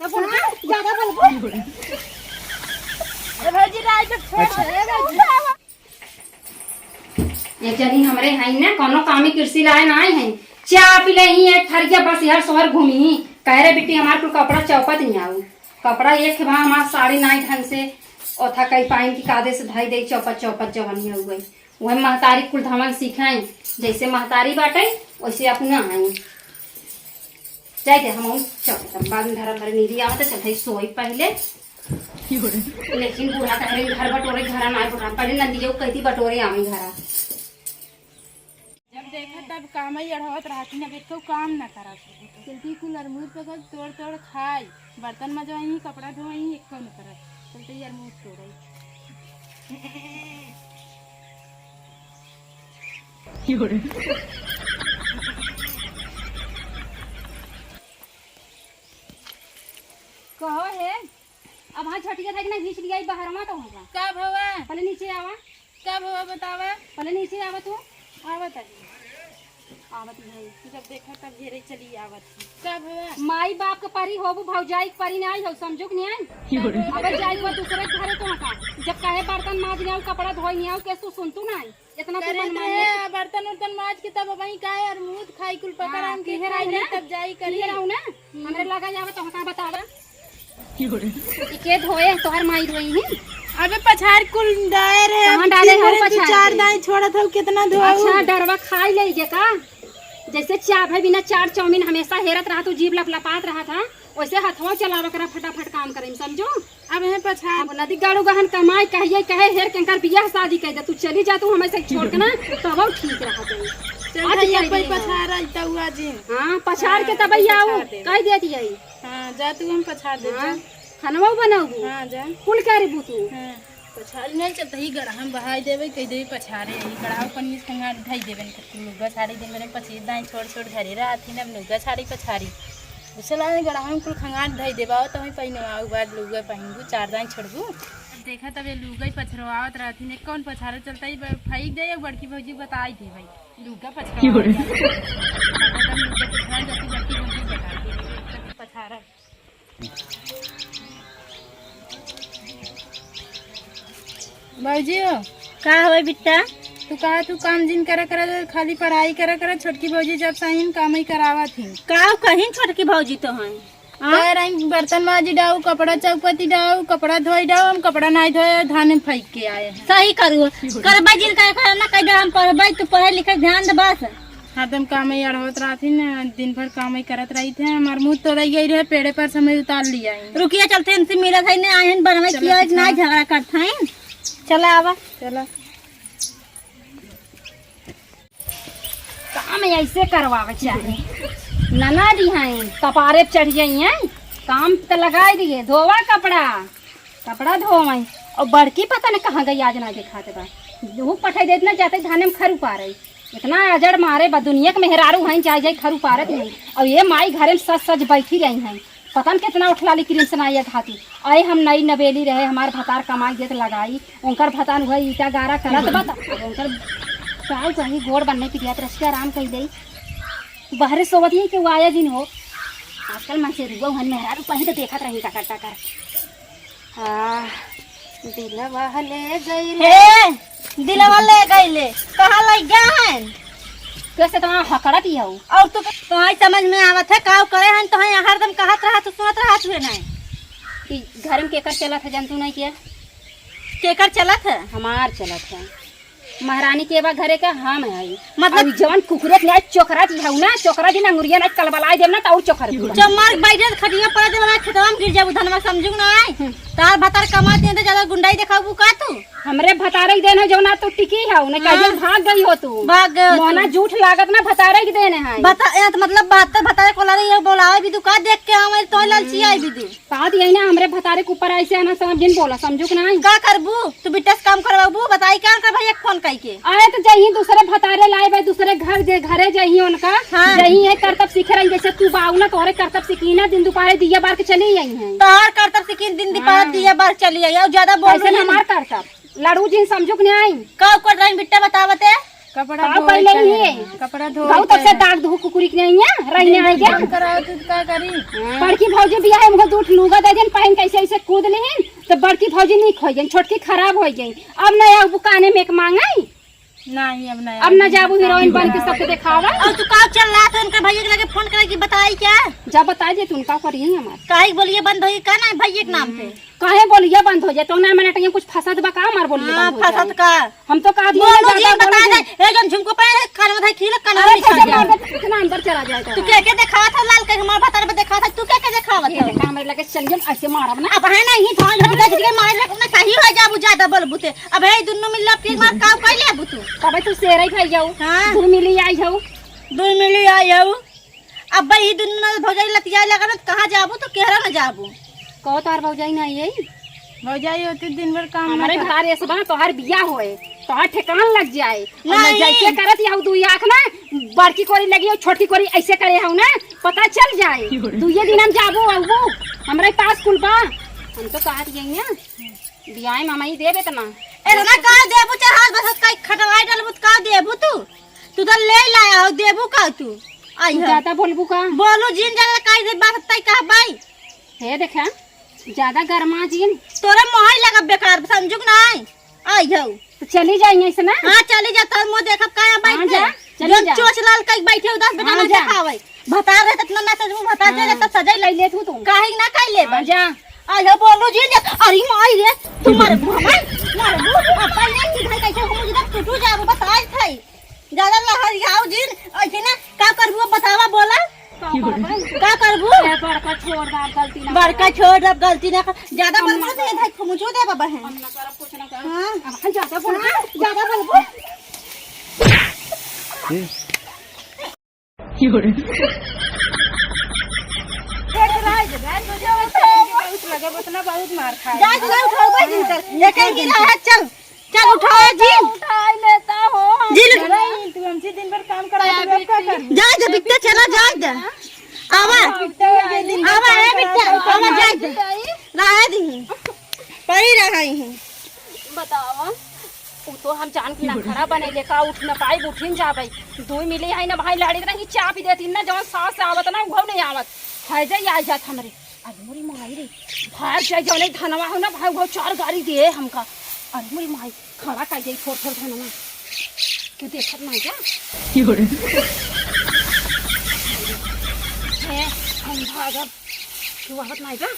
ज्यादा बोल भाजी राज ये जनी हमरे हई ना कोनो कामी कृषि लाए ना आई हैं चाय पी लही एक थरिया बस यार शहर घूमी कह रे बेटी हमार कुल कपड़ा चौपत नहीं आऊ कपड़ा एक बा हमार साड़ी नाई ढंग से ओथा कई पाइन की कादे से धई दे चौपत चौपत जवानी हो गई वही महतारी कुल धमन सिखाई जैसे महतारी बाटे वैसे अपना आई जाए दे हम चौपत बाद में धरा धरे नींदी आवत चलते सोई पहले लेकिन बूढ़ा कह रहे घर बटोरे घर ना बटोरा पहले नंदी जो कहती बटोरे आमी घरा जब देखा तब काम ही अढ़वत रहती ना देखो काम ना करा चलती कुल अरमूद पकड़ तोड़ तोड़ खाई बर्तन मजवाई कपड़ा धोई एक न कर चलते अरमूद तोड़ाई कहो है अब हाँ छटिया था कि ना घींच लिया बाहर में तो होगा का भवा पहले नीचे आवा का भवा बतावा पहले नीचे आवा तू आवत आवत भाई जब देखा तब घेरे चली आवत का भवा माई बाप के परी होबू भौजाई के परी नहीं हो समझो कि नहीं आई अब जाई को दूसरे घरे तो का जब कहे बर्तन माज नहीं कपड़ा धोई नहीं आऊ कैसू सुनतू नहीं इतना तू मन मान बर्तन उर्तन माज के तब वही काहे अरमूद खाई कुल पकड़ आम के घेराई ना तब जाई करी रहू ना हमरे लगा जावे तो का बतावा के धोए तोहर माई धोई है अबे पछाड़ कुल दायर है कहां डाले हो पछाड़ चार दाई छोड़त हो कितना धोआ अच्छा डरवा खाई ले जे का जैसे चाय भाई बिना चार चाउमीन हमेशा हेरत रहा तू जीभ लपलपात रहा था वैसे हथवा चलावा करा फटाफट काम करे समझो अब है पछाड़ अब नदी गाड़ू गहन कमाई कहिए कहे हेर कंकर बियाह शादी कह दे तू चली जा तू हमें से छोड़ के ना तब ठीक रहा तू आज ये कोई पछाड़ आइता हुआ जी हां पछाड़ के तब आऊ कह दे दिए हां जा तू हम पछाड़ दे खानवा बनाऊ हां जा कुल करे बुतू हां पछाड़ नहीं चलता ही गड़ा हम बहाई देवे कह देवे पछाड़े ही गड़ाव पन्नी संगा ढाई देवन के लुगा साड़ी दे मेरे पछी दाई छोड़ छोड़ घरे रहती न लुगा साड़ी पछाड़ी उसला गड़ा हम कुल खंगाट ढाई देबाओ तो हम पहिने आऊ बाद लुगा पहिनबू चार दाई छोड़बू देखा तब ये लुगा पछरवावत रहती ने कौन पछाड़े चलता ही फाइक दे एक बड़की भौजी बताई दे भाई लुगा पछरवा पछाड़ा बाबूजी का हवे बिट्टा तू कहा तू काम जिन करा करा खाली पढ़ाई करा करा छोटकी भौजी जब साइन काम ही करावा थी का कहीं छोटकी भौजी तो हैं बर्तन माजी डाऊ कपड़ा चौपती डाऊ कपड़ा धोई डाऊ हम कपड़ा नहीं धोए धान फेंक के आए हैं सही करू करबा जिन का ना कह हम पढ़बै तू पढ़े लिखे ध्यान दे बस हाँ तुम काम ही अड़वत रही ना दिन भर काम ही करत रही थे हमार मुँह तो रह गई रहे पेड़े पर समय उतार लिया रुकिया चलते इनसे मिला था ने आयन बनवे किया ना झगड़ा करता है चला आवा चला काम ऐसे करवावे चाहिए नना दी हैं कपारे चढ़ गई हैं काम तो लगा दिए धोवा कपड़ा धोवे और बड़की पता नहीं कहाँ गई आज ना दिखाते बा धूप पठाई देते ना जाते धाने में खरू पा रही इतना अजड़ मारे बा दुनिया के मेहरारू हैं चाहे जाए खरू पारत नहीं और ये माई घरे में सच सच बैठी रही हैं पता न कितना उठलाली क्रीम सनाइया खाती आए हम नई नवेली रहे हमार भतार कमाई देत लगाई उनकर भतान हुआ ईटा गारा करत बता उनकर चाय कहीं गोड़ बनने की दिया रस्ते आराम कर दई बाहर सोवत ही कि वो आया दिन हो आजकल मन से रुआ हन मेहरारू कहीं तो देखत रही टकर टकर दिलवा ले गईले कहाँ लग गया है कैसे तुम्हारा हकड़ा दिया हो और तो तुम्हारी समझ में आवत है का करे हैं तो हरदम कहत रहा तो सुनत रहा तुहे नहीं कि घर में केकर चलत है जानतू नहीं किया केकर चलत है हमार चलत है महारानी के बा घरे का हम है मतलब जवान कुकुरे के चोकरा दी है ना चोकरा दी ना अंगुरिया ना कलबलाई देना तो और चोकर चमर बैठे खटिया पड़े दे ना खेतवा में गिर जाबू धनमा समझू ना तार भतार कमा दे ज्यादा गुंडाई दिखाबू का तू हमरे भतारे देन है जौना तो टिकी है ने कहियो भाग गई हो तू भाग मोना झूठ लागत ना भतारे के देने है बता मतलब बात भतारे को ला ये बोलावे भी तू का देख के हम तो लालची आई भी तू बात यही ना हमरे भतारे के ऊपर ऐसे ना समझ जिन बोला समझू कि नहीं का करबू तू बिटस काम करवाबू बताई का कर भाई एक फोन कई के आए तो जही दूसरे भतारे लाए भाई दूसरे घरे जही उनका जही है करतब सीख रही जैसे तू बाऊ ना तोरे करतब सीखी ना दिन दोपहर दिया बार के चली आई है तोहर करतब सीखी दिन दोपहर दिया बार चली आई और ज्यादा बोल हमार करतब लड़ू जी समझो कि नहीं का कर रही बिट्टा बतावते कपड़ा का पहले ही कपड़ा धो गाँव तक से दाग धो कुकुरी के नहीं है रहने आ गया कराओ तो का करी बड़की भौजी बियाह है मुझे दूठ लूगा दे दिन पहन कैसे ऐसे कूद लेहिन तो बड़की भौजी नहीं खोई जाई छोटकी खराब हो जाई अब नया बुकाने में एक मांगाई नहीं अब न जाबू हीरोइन बन के सबके दिखावा और तू का चल रहा था उनके भैया के लगे फोन करेगी बताई क्या जा बता दे तू उनका करिए हमार काहे बोलिए बंद होई का ना भैया के नाम पे काहे बोलिए बंद हो जाए तो ना मैंने टंगे कुछ फसद बा का हमार बोलिए हां बंद हो फसत जाए का हम तो का दिए बोलो जी ज्यादा बता बोले दे ए जन झुमको पे कान में खील कान अरे में खा कैसे गया मार दे कितना अंदर चला जाए तू क्या दिखावा था लाल के हमार भतार में दिखावा था तू क्या दिखावा ये था देखा हमारे लगे चल जम ऐसे मारब ना अब है ना ही था झटका झटके मार ले ना सही हो जाबू ज्यादा बोलबूते अब है दुन्नु मिल के मार काम कर ले तू तबे तू सेरई खाई जाऊ हां दूर मिली आई जाऊ दो मिली आयो अब भाई दुन्नु भौजाई लतिया लगा ना कहां जाबू तो केहरा ना जाबू कहो तार भौजाई नहीं आई भौजाई होती दिन भर काम हमारे बता सब ना तोहार बिया होए तोहार ठेकान लग जाए नहीं। जैसे करत याऊ दुई आँख ना बड़की कोरी लगी और छोटी कोरी ऐसे करे हूँ ना पता चल जाए दुइये दिन हम जाबो आबो हमारे पास कुल बा हम तो कहा दिए ना बियाह मामा ही देबे तना एतना का देबू चाहे बस का खटवाई डालबू का देबू तू तो ले लाया हो देबू का तू आई हो ज्यादा बोलबू का बोलू जिन जरा का दे बात तई का भाई हे देखा ज्यादा गरमा जीन तोरे मोहई लगा बेकार समझू नहीं आई हो तो चली जाएंगे ऐसे ना हां चली जा तर मो देखब का हाँ बैठ जा, जा चली जा। चोच लाल का बैठे उदास बेटा हाँ ना जा। देखावे बता रहे ततना मैसेज में बता दे तो सजाई ले ले तू काहे ना काई ले हाँ जा आई हो बोलू जिन जा अरे माई रे तुम्हारे मारे बू अपन ने की भाई कैसे हम जिदा टूटू जाबू बताई थई ज्यादा लहर आओ जिन ऐसे ना का करबू बतावा बोला का करबू बड़का छोड़ दार गलती ना बड़का छोड़ अब गलती ना ज्यादा बोलबो तो ये भाई खमुचो दे बाबा है हम ना करब कुछ ना कर हां अब ज्यादा बोल ज्यादा बोलबो बहुत मार खा जा जा उठाओ भाई जिन कर लेके गिरा है चल चल उठाओ जी उठा लेता हो जी तू हमसे दिन भर काम करा अब क्या कर जा जा बिट्टा चला जा जा आवा आवा है बिट्टा आवा जा जा रहा दी पड़ी रही है बतावा उ तो हम जान के ना खड़ा बने लेका उठ न पाई उठिन जाबे दो मिले है ना भाई लड़ी रही चा पी देती ना जवन सांस आवत ना उहो नहीं आवत है जाई आ जात हमरे अरे मोरी माई रे भाग जाई जौने धनवा हो ना भाई वो 4 गाड़ी दे हमका अरे मोरी माई खड़ा कर जाई थोड़ थोड़ धनवा तू देखत नहीं जा है हम भागब तू आवत नहीं जा